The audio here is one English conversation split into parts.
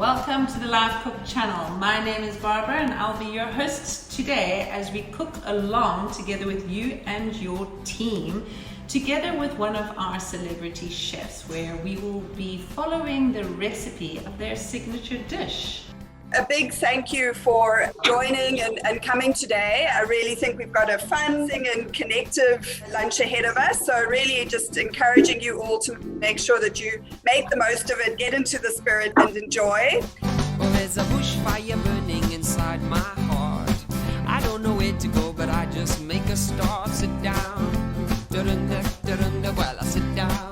Welcome to the Live Cook channel. My name is Barbara and I'll be your host today as we cook along together with you and your team, together with one of our celebrity chefs, where we will be following the recipe of their signature dish. A big thank you for joining and coming today. I really think we've got a fun and connective lunch ahead of us. So really just encouraging you all to make sure that you make the most of it, get into the spirit and enjoy. Well, there's a bushfire burning inside my heart. I don't know where to go, but I just make a start. Sit down, while I sit down.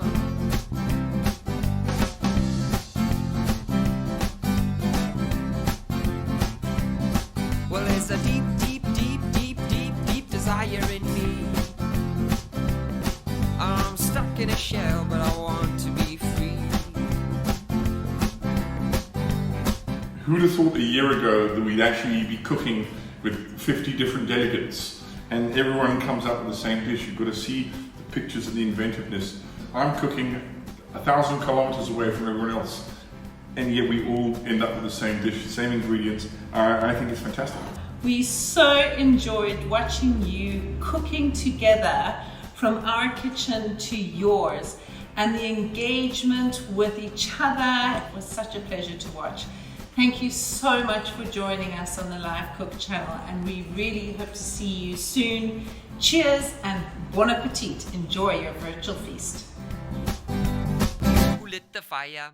Well, there's a deep desire in me. I'm stuck in a shell, but I want to be free. Who'd have thought a year ago that we'd actually be cooking with 50 different delegates and everyone comes up with the same dish? You've got to see the pictures and the inventiveness. I'm cooking 1,000 kilometers away from everyone else, and yet we all end up with the same dish, the same ingredients. I think it's fantastic. We so enjoyed watching you cooking together from our kitchen to yours, and the engagement with each other. It was such a pleasure to watch. Thank you so much for joining us on the Live Cook channel, and we really hope to see you soon. Cheers and bon appetit. Enjoy your virtual feast. Who lit the fire?